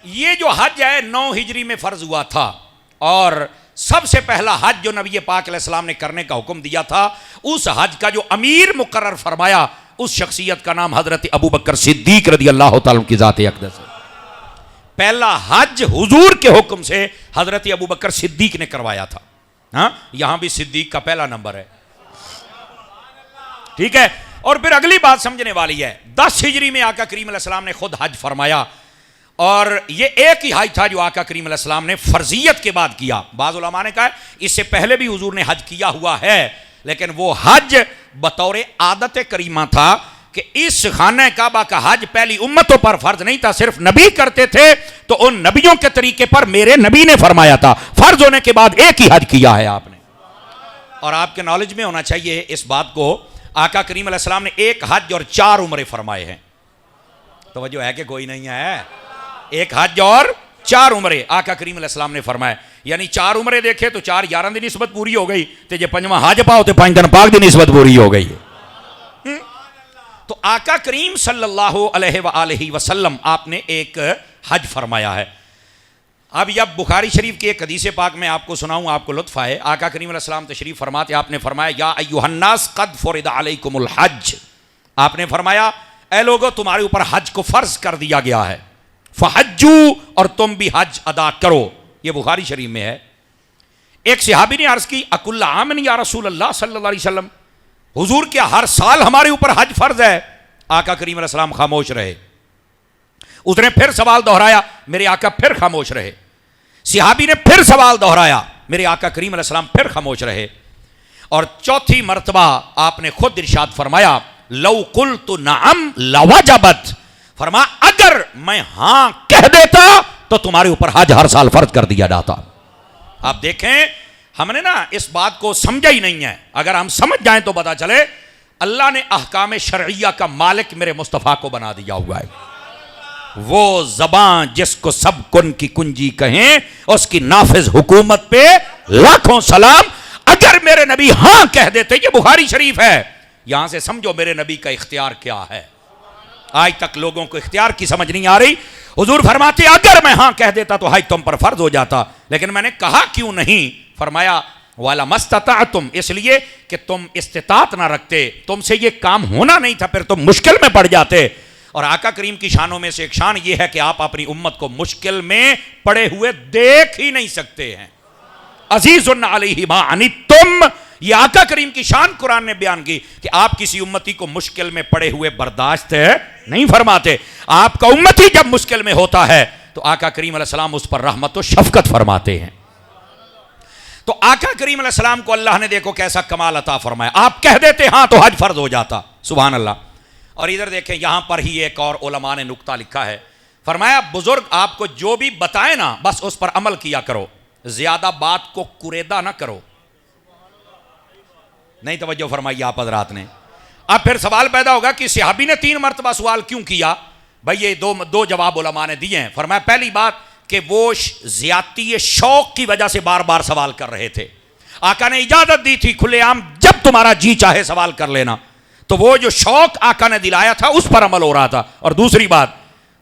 یہ جو حج ہے 9 ہجری میں فرض ہوا تھا، اور سب سے پہلا حج جو نبی پاک علیہ السلام نے کرنے کا حکم دیا تھا، اس حج کا جو امیر مقرر فرمایا اس شخصیت کا نام حضرت ابو بکر صدیق رضی اللہ تعالیٰ کی ذات اقدس ہے۔ پہلا حج حضور کے حکم سے حضرت ابو بکر صدیق نے کروایا تھا۔ ہاں، یہاں بھی صدیق کا پہلا نمبر ہے، ٹھیک ہے۔ اور پھر اگلی بات سمجھنے والی ہے، 10 ہجری میں آقا کریم علیہ السلام نے خود حج فرمایا، اور یہ ایک ہی حج تھا جو آقا کریم علیہ السلام نے فرضیت کے بعد کیا۔ بعض علماء نے کہا ہے اس سے پہلے بھی حضور نے حج کیا ہوا ہے، لیکن وہ حج بطور عادت کریمہ تھا کہ اس خانہ کعبہ کا حج پہلی امتوں پر فرض نہیں تھا، صرف نبی کرتے تھے، تو ان نبیوں کے طریقے پر میرے نبی نے فرمایا تھا، فرض ہونے کے بعد ایک ہی حج کیا ہے آپ نے۔ اور آپ کے نالج میں ہونا چاہیے اس بات کو، آقا کریم علیہ السلام نے ایک حج اور 4 عمرے فرمائے ہیں۔ توجہ ہے کہ کوئی نہیں ہے؟ ایک حج اور 4 عمرے آقا کریم علیہ السلام نے فرمائے، یعنی 4 عمرے دیکھے تو 4 11 دی نسبت پوری ہو گئی، تے جے 5واں حج پاؤ تے 5 دن پاک دی نسبت پوری ہو گئی۔ تو آقا کریم صلی اللہ علیہ وآلہ وسلم آپ نے ایک حج فرمایا ہے۔ اب یہ بخاری شریف کی ایک حدیث پاک میں آپ کو سناؤں، آپ کو لطف آئے۔ آقا کریم علیہ السلام تشریف فرماتے آپ نے فرمایا یا ایھا الناس قد فرض علیکم الحج، آپ نے فرمایا اے لوگو تمہارے اوپر حج کو فرض کر دیا گیا ہے، فحجو، اور تم بھی حج ادا کرو۔ یہ بخاری شریف میں ہے۔ ایک صحابی نے عرض کی اکل عام یا رسول اللہ صلی اللہ علیہ وسلم، حضور کیا ہر سال ہمارے اوپر حج فرض ہے؟ آقا کریم علیہ السلام خاموش رہے۔ اس نے پھر سوال دہرایا، میرے آقا پھر خاموش رہے۔ صحابی نے پھر سوال دہرایا، میرے آقا کریم علیہ السلام پھر خاموش رہے۔ اور چوتھی مرتبہ آپ نے خود ارشاد فرمایا لو قلت نعم لوجبت، فرمایا اگر میں ہاں کہہ دیتا تو تمہارے اوپر حج ہر سال فرض کر دیا جاتا۔ آپ دیکھیں ہم نے نا اس بات کو سمجھا ہی نہیں ہے، اگر ہم سمجھ جائیں تو پتا چلے اللہ نے احکام شرعیہ کا مالک میرے مصطفیٰ کو بنا دیا ہوا ہے۔ وہ زبان جس کو سب کن کی کنجی کہیں، اس کی نافذ حکومت پہ لاکھوں سلام۔ اگر میرے نبی ہاں کہہ دیتے، یہ بخاری شریف ہے، یہاں سے سمجھو میرے نبی کا اختیار کیا ہے۔ آج تک لوگوں کو اختیار کی سمجھ نہیں آ رہی۔ حضور فرماتے اگر میں ہاں کہہ دیتا تو حج تم پر فرض ہو جاتا، لیکن میں نے کہا کیوں نہیں؟ فرمایا وَلَمَا اسْتَطَعْتُمْ، اس لیے کہ تم استطاعت نہ رکھتے، تم سے یہ کام ہونا نہیں تھا، پھر تم مشکل میں پڑ جاتے۔ اور آقا کریم کی شانوں میں سے ایک شان یہ ہے کہ آپ اپنی امت کو مشکل میں پڑے ہوئے دیکھ ہی نہیں سکتے ہیں۔ عزیز علیہ ما عنتم، یہ آقا کریم کی شان قرآن نے بیان کی کہ آپ کسی امتی کو مشکل میں پڑے ہوئے برداشت نہیں فرماتے۔ آپ کا امتی جب مشکل میں ہوتا ہے تو آقا کریم علیہ السلام اس پر رحمت و شفقت فرماتے ہیں۔ تو آقا کریم علیہ السلام کو اللہ نے دیکھو کیسا کمال عطا فرمایا، آپ کہہ دیتے ہاں تو حج فرض ہو جاتا، سبحان اللہ۔ اور ادھر دیکھیں یہاں پر ہی ایک اور علماء نے نکتہ لکھا ہے، فرمایا بزرگ آپ کو جو بھی بتائیں نا بس اس پر عمل کیا کرو، زیادہ بات کو کریدہ نہ کرو۔ نہیں توجہ فرمائی آپ حضرات نے۔ اب پھر سوال پیدا ہوگا کہ صحابی نے 3 مرتبہ سوال کیوں کیا؟ بھئی یہ دو جواب علماء نے دیے ہیں۔ فرمایا پہلی بات کہ وہ زیادتی شوق کی وجہ سے بار بار سوال کر رہے تھے، آقا نے اجازت دی تھی کھلے عام جب تمہارا جی چاہے سوال کر لینا، تو وہ جو شوق آقا نے دلایا تھا اس پر عمل ہو رہا تھا۔ اور دوسری بات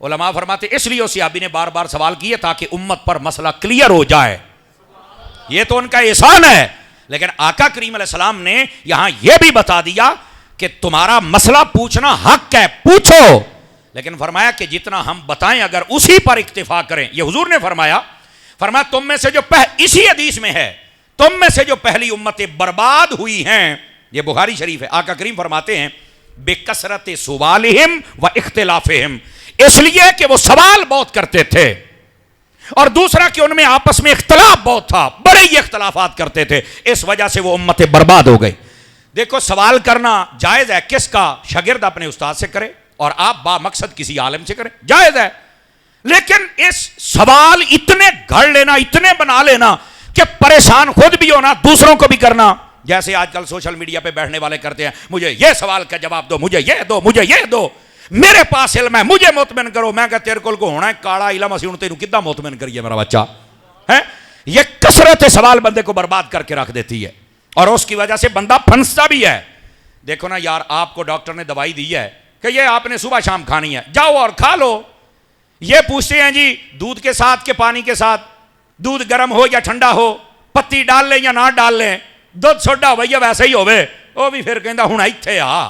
علماء فرماتے اس لیے صحابی نے بار بار سوال کیے تاکہ امت پر مسئلہ کلیئر ہو جائے، یہ تو ان کا احسان ہے۔ لیکن آقا کریم علیہ السلام نے یہاں یہ بھی بتا دیا کہ تمہارا مسئلہ پوچھنا حق ہے، پوچھو، لیکن فرمایا کہ جتنا ہم بتائیں اگر اسی پر اکتفا کریں۔ یہ حضور نے فرمایا تم میں سے جو اسی حدیث میں ہے تم میں سے جو پہلی امتیں برباد ہوئی ہیں، یہ بخاری شریف ہے، آقا کریم فرماتے ہیں بکثرت سوالہم و اختلافہم، اس لیے کہ وہ سوال بہت کرتے تھے، اور دوسرا کہ ان میں آپس میں اختلاف بہت تھا، بڑے ہی اختلافات کرتے تھے، اس وجہ سے وہ امتیں برباد ہو گئی۔ دیکھو سوال کرنا جائز ہے، کس کا؟ شاگرد اپنے استاد سے کرے اور آپ با مقصد کسی عالم سے کریں، جائز ہے، لیکن اس سوال اتنے گھڑ لینا، اتنے بنا لینا کہ پریشان خود بھی ہونا دوسروں کو بھی کرنا، جیسے آج کل سوشل میڈیا پہ بیٹھنے والے کرتے ہیں، مجھے یہ سوال کا جواب دو، مجھے یہ دو، مجھے یہ دو، میرے پاس علم ہے مجھے مطمئن کرو۔ میں کہا تیرے کو ہونا ہے کاڑا علم، اسی ہوں تینوں کدھا مطمئن کریے میرا بچہ ہے۔ یہ کثرت سوال بندے کو برباد کر کے رکھ دیتی ہے، اور اس کی وجہ سے بندہ پھنستا بھی ہے۔ دیکھو نا یار، آپ کو ڈاکٹر نے دوائی دی ہے کہ یہ آپ نے صبح شام کھانی ہے، جاؤ اور کھا لو، یہ پوچھتے ہیں جی دودھ کے ساتھ کہ پانی کے ساتھ، دودھ گرم ہو یا ٹھنڈا ہو، پتی ڈال لیں یا نہ ڈال لیں، دودھ سوڈا ہوئے ویسے ہی ہوئے، وہ بھی پھر کہندا ہن ایتھے آ،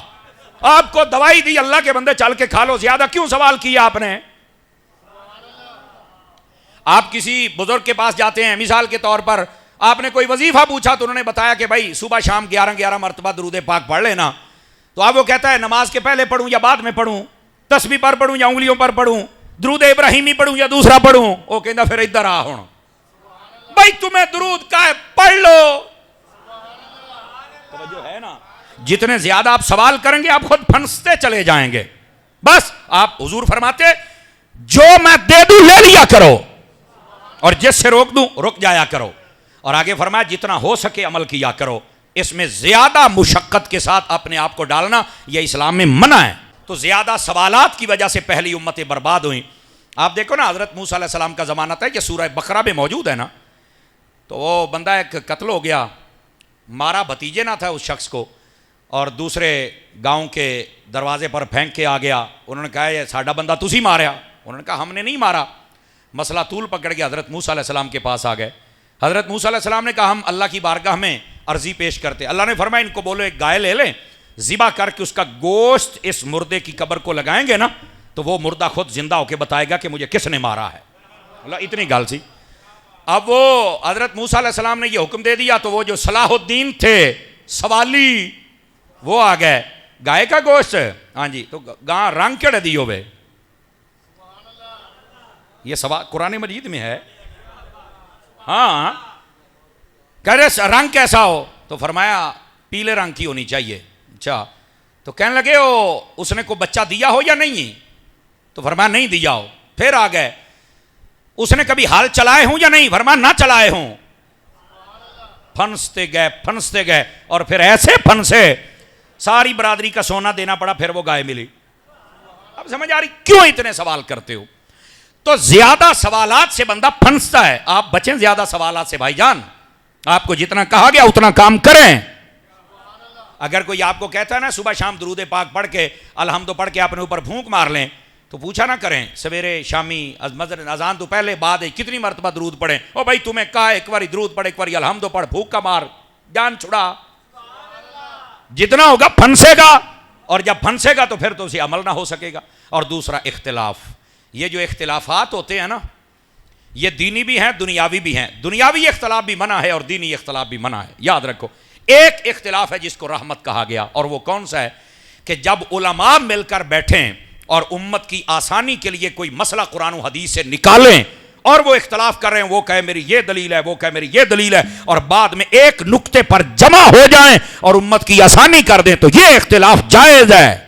آپ کو دوائی دی اللہ کے بندے چل کے کھا لو، زیادہ کیوں سوال کیا آپ نے؟ آپ کسی بزرگ کے پاس جاتے ہیں، مثال کے طور پر آپ نے کوئی وظیفہ پوچھا تو انہوں نے بتایا کہ بھائی صبح شام 11 مرتبہ درود پاک پڑھ لینا، تو اب وہ کہتا ہے نماز کے پہلے پڑھوں یا بعد میں پڑھوں، تسبیح پر پڑھوں یا انگلیوں پر پڑھوں، درود ابراہیمی پڑھوں یا دوسرا پڑھوں؟ وہ کہندا پھر ادھر آ ہن بھائی تمہیں درود کا ہے پڑھ لو۔ توجہ ہے نا، جتنے زیادہ آپ سوال کریں گے آپ خود پھنستے چلے جائیں گے۔ بس آپ حضور فرماتے جو میں دے دوں لے لیا کرو، اور جس سے روک دوں رک جایا کرو، اور آگے فرمایا جتنا ہو سکے عمل کیا کرو، اس میں زیادہ مشقت کے ساتھ اپنے آپ کو ڈالنا یہ اسلام میں منع ہے۔ تو زیادہ سوالات کی وجہ سے پہلی امتیں برباد ہوئیں۔ آپ دیکھو نا حضرت موسیٰ علیہ السلام کا زمانہ تھا، یہ سورہ بقرہ میں موجود ہے نا، تو وہ بندہ ایک قتل ہو گیا، مارا بھتیجے نہ تھا اس شخص کو، اور دوسرے گاؤں کے دروازے پر پھینک کے آ گیا۔ انہوں نے کہا یہ ساڈا بندہ تسی ماریا؟ انہوں نے کہا ہم نے نہیں مارا۔ مسئلہ طول پکڑ کے حضرت موسیٰ علیہ السلام کے پاس آ گئے۔ حضرت موسیٰ علیہ السلام نے کہا ہم اللہ کی بارگاہ میں عرضی پیش کرتے۔ اللہ نے فرمایا ان کو بولو ایک گائے لے لیں، ذبح کر کے اس کا گوشت اس مردے کی قبر کو لگائیں گے نا تو وہ مردہ خود زندہ ہو کے بتائے گا کہ مجھے کس نے مارا ہے۔ اللہ اتنی گال سی۔ اب وہ حضرت موسیٰ علیہ السلام نے یہ حکم دے دیا تو وہ جو صلاح الدین تھے سوالی وہ آ گئے، گائے کا گوشت، ہاں جی، تو گاں رنگ کیڑے دیو بے، یہ سوال قرآن مجید میں ہے۔ ہاں کہہ رہے رنگ کیسا ہو؟ تو فرمایا پیلے رنگ کی ہونی چاہیے۔ اچھا، تو کہنے لگے اس نے کو بچہ دیا ہو یا نہیں؟ تو فرمایا نہیں دیا ہو۔ پھر آ گئے اس نے کبھی ہال چلائے ہوں یا نہیں؟ فرمایا نہ چلائے ہوں۔ پھنستے گئے اور پھر ایسے پھنسے ساری برادری کا سونا دینا پڑا، پھر وہ گائے ملی۔ اب سمجھ آ رہی کیوں اتنے سوال کرتے ہو؟ تو زیادہ سوالات سے بندہ پھنستا ہے۔ آپ بچیں زیادہ سوالات سے بھائی جان، آپ کو جتنا کہا گیا اتنا کام کریں۔ اگر کوئی آپ کو کہتا ہے نا صبح شام درود پاک پڑھ کے الحمد پڑھ کے اپنے اوپر پھونک مار لیں تو پوچھا نہ کریں سویرے شامی اذان تو پہلے بعد کتنی مرتبہ درود پڑھیں؟ او بھائی تمہیں کہا ایک باری درود پڑھ ایک باری الحمد پڑھ، پھونک کا مار، جان چھڑا۔ جتنا ہوگا پھنسے گا، اور جب پھنسے گا تو پھر تو اسے عمل نہ ہو سکے گا۔ اور دوسرا اختلاف، یہ جو اختلافات ہوتے ہیں نا یہ دینی بھی ہیں دنیاوی بھی ہیں۔ دنیاوی اختلاف بھی منع ہے اور دینی اختلاف بھی منع ہے، یاد رکھو۔ ایک اختلاف ہے جس کو رحمت کہا گیا، اور وہ کون سا ہے؟ کہ جب علماء مل کر بیٹھیں اور امت کی آسانی کے لیے کوئی مسئلہ قرآن و حدیث سے نکالیں، اور وہ اختلاف کر رہے ہیں، وہ کہے میری یہ دلیل ہے، وہ کہے میری یہ دلیل ہے، اور بعد میں ایک نقطے پر جمع ہو جائیں اور امت کی آسانی کر دیں، تو یہ اختلاف جائز ہے۔